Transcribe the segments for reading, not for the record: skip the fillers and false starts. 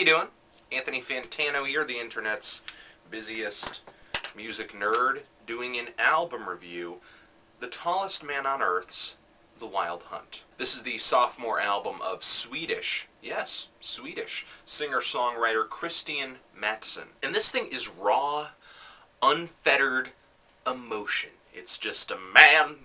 you doing? Anthony Fantano here, the internet's busiest music nerd, doing an album review, The Tallest Man on Earth's The Wild Hunt. This is the sophomore album of Swedish, yes, Swedish, singer-songwriter Christian Mattsson. And this thing is raw, unfettered emotion. It's just a man,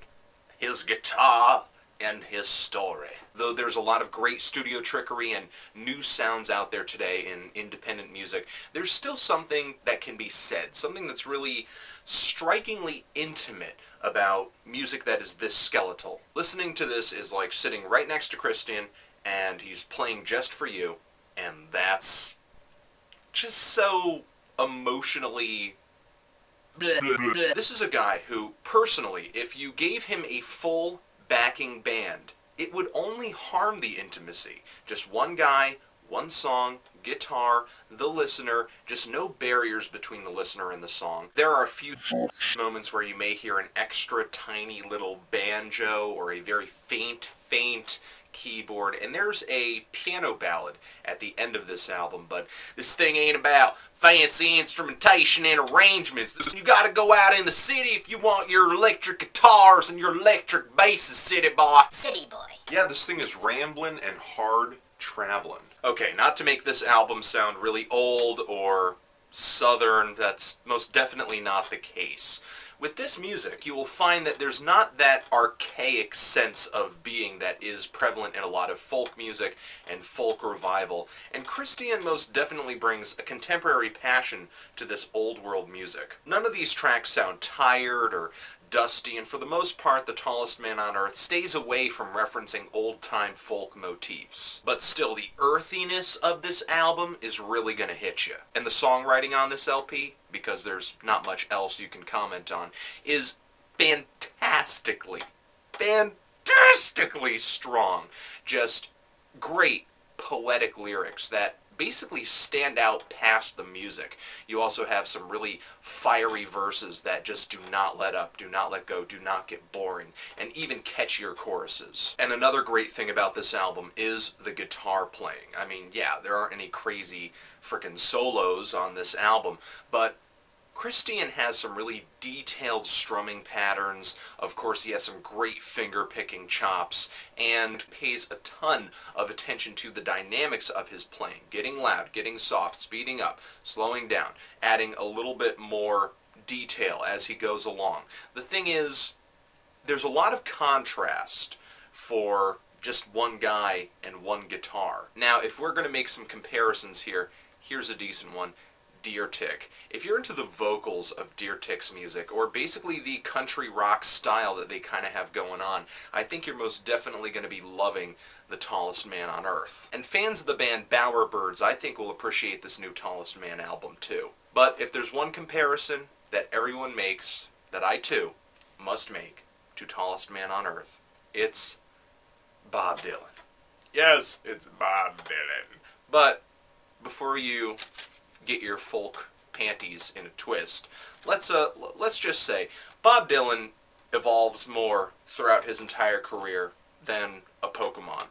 his guitar, and his story. Though there's a lot of great studio trickery and new sounds out there today in independent music, there's still something that can be said, something that's really strikingly intimate about music that is this skeletal. Listening to this is like sitting right next to Christian and he's playing just for you, and that's just so emotionally bleh. This is a guy who, personally, if you gave him a full backing band, it would only harm the intimacy. Just one guy, one song, guitar, the listener, just no barriers between the listener and the song. There are a few moments where you may hear an extra tiny little banjo or a very faint keyboard, and there's a piano ballad at the end of this album, but this thing ain't about fancy instrumentation and arrangements. You gotta go out in the city if you want your electric guitars and your electric basses, city boy. City boy. Yeah, this thing is rambling and hard traveling. Okay, not to make this album sound really old or southern, that's most definitely not the case. With this music, you will find that there's not that archaic sense of being that is prevalent in a lot of folk music and folk revival, and Christian most definitely brings a contemporary passion to this old world music. None of these tracks sound tired or dusty, and for the most part, The Tallest Man on Earth stays away from referencing old-time folk motifs. But still, the earthiness of this album is really gonna hit you. And the songwriting on this LP, because there's not much else you can comment on, is fantastically strong. Just great poetic lyrics that basically stand out past the music. You also have some really fiery verses that just do not let up, do not let go, do not get boring, and even catchier choruses. And another great thing about this album is the guitar playing. I mean, yeah, there aren't any crazy frickin' solos on this album, but Christian has some really detailed strumming patterns. Of course, he has some great finger-picking chops and pays a ton of attention to the dynamics of his playing. Getting loud, getting soft, speeding up, slowing down, adding a little bit more detail as he goes along. The thing is, there's a lot of contrast for just one guy and one guitar. Now, if we're going to make some comparisons here, here's a decent one. Deer Tick. If you're into the vocals of Deer Tick's music, or basically the country rock style that they kind of have going on, I think you're most definitely going to be loving The Tallest Man on Earth. And fans of the band Bowerbirds, I think, will appreciate this new Tallest Man album too. But if there's one comparison that everyone makes, that I too must make, to Tallest Man on Earth, it's Bob Dylan. Yes, it's Bob Dylan. But before you get your folk panties in a twist, let's just say Bob Dylan evolves more throughout his entire career than a Pokemon.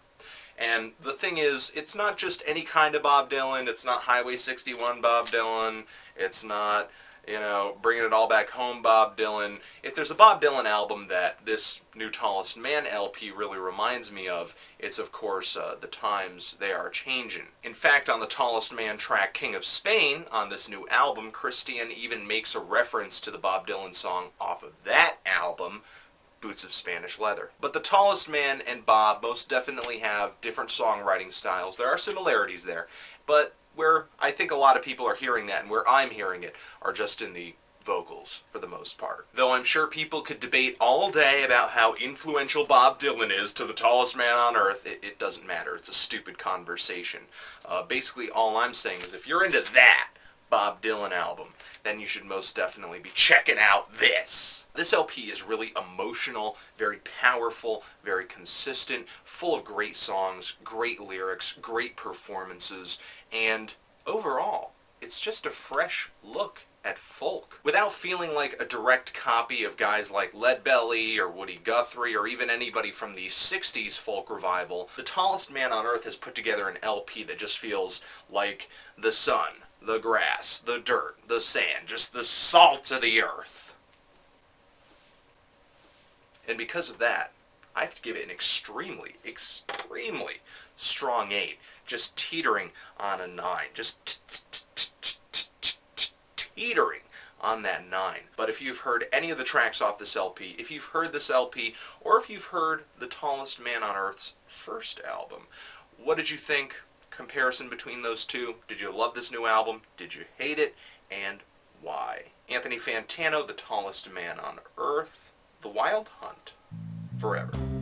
And the thing is, it's not just any kind of Bob Dylan. It's not Highway 61 Bob Dylan. It's not, you know, Bringing It All Back Home Bob Dylan. If there's a Bob Dylan album that this new Tallest Man LP really reminds me of, it's of course The Times They Are Changin'. In fact, on the Tallest Man track King of Spain on this new album, Christian even makes a reference to the Bob Dylan song off of that album, Boots of Spanish Leather. But The Tallest Man and Bob most definitely have different songwriting styles. There are similarities there, but where I think a lot of people are hearing that and where I'm hearing it are just in the vocals for the most part. Though I'm sure people could debate all day about how influential Bob Dylan is to The Tallest Man on Earth, it doesn't matter. It's a stupid conversation. Basically all I'm saying is if you're into that Bob Dylan album, then you should most definitely be checking out this. This LP is really emotional, very powerful, very consistent, full of great songs, great lyrics, great performances, and overall, it's just a fresh look at folk. Without feeling like a direct copy of guys like Leadbelly or Woody Guthrie or even anybody from the 60s folk revival, The Tallest Man on Earth has put together an LP that just feels like the sun, the grass, the dirt, the sand, just the salt of the earth. And because of that, I have to give it an extremely, extremely strong 8. Just teetering on a 9. Just teetering on that 9. But if you've heard any of the tracks off this LP, if you've heard this LP, or if you've heard The Tallest Man on Earth's first album, what did you think? Comparison between those two? Did you love this new album? Did you hate it? And why? Anthony Fantano, The Tallest Man on Earth, The Wild Hunt, Forever.